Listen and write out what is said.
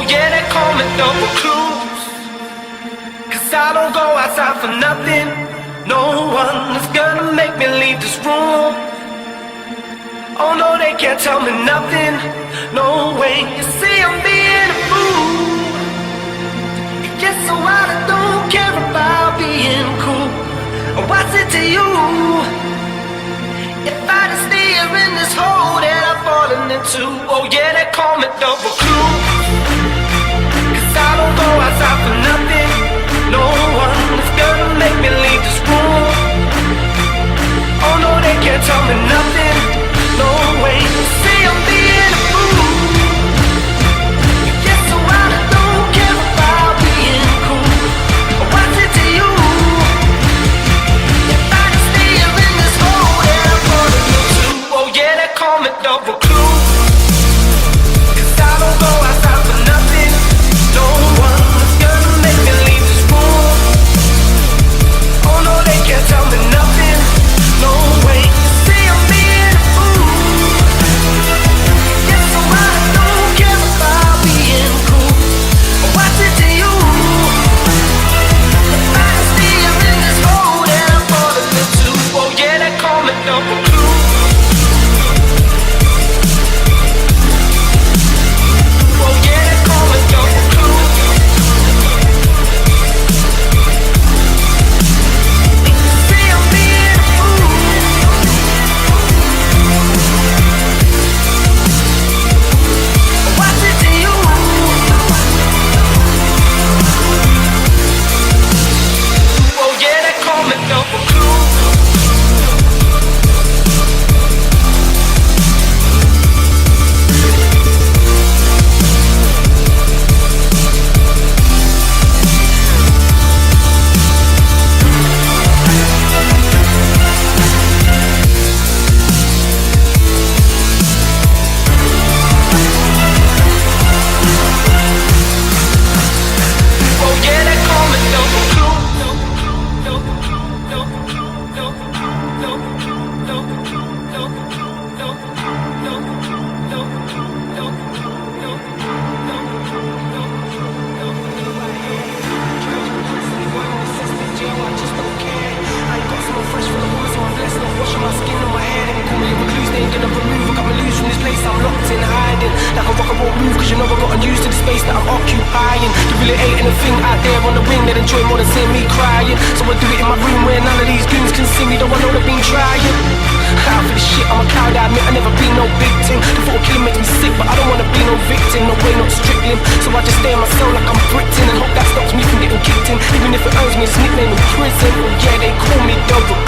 yeah, they call me double cruise. 'Cause I don't go outside for nothing. No one is gonna make me leave this room. Oh no, they can't tell me nothing. No way, you see I'm being a fool. Yes, so I don't care about being cool. What's it to you? If I just stay here in this hole that I've fallen into. Oh yeah, they call me double cruise. 'Cause I don't go outside for nothing. No one is gonna make me leave this room. Oh no, they can't tell me nothing. No way, see I'm being a fool. Yes, so I don't care about being cool. What's it to you? If I just stay here in this hole that I'm falling into. Oh yeah, they call me double cruise. 'Cause I don't go outside for nothing. No one is gonna make me leave this room. Oh no, they can't tell me nothing. No way, see I'm being a fool. Yes, so I don't care about being cool. What's it to you? If I just stay here in this hole that I'm falling into. Oh yeah, they call me double cruise. Oh yeah, they call me double cruise. See I'm being a fool. What's it to you? Oh yeah, they call me double cruise. Oh yeah, they call me double cruise. I'm locked in hiding, like a rocket won't move. 'Cause you know I got unused to the space that I'm occupying. There really ain't anything out there on the wing that enjoy more than seeing me crying. So I do it in my room where none of these goons can see me. Though I know they've been trying. Out for this shit, I'm a coward, I admit I never been no victim. The thought of killing makes me sick, but I don't wanna be no victim. No way, not strictly. So I just stay in my cell like I'm bricked in, and hope that stops me from getting kicked in. Even if it earns me this nickname in prison. Oh yeah, they call me double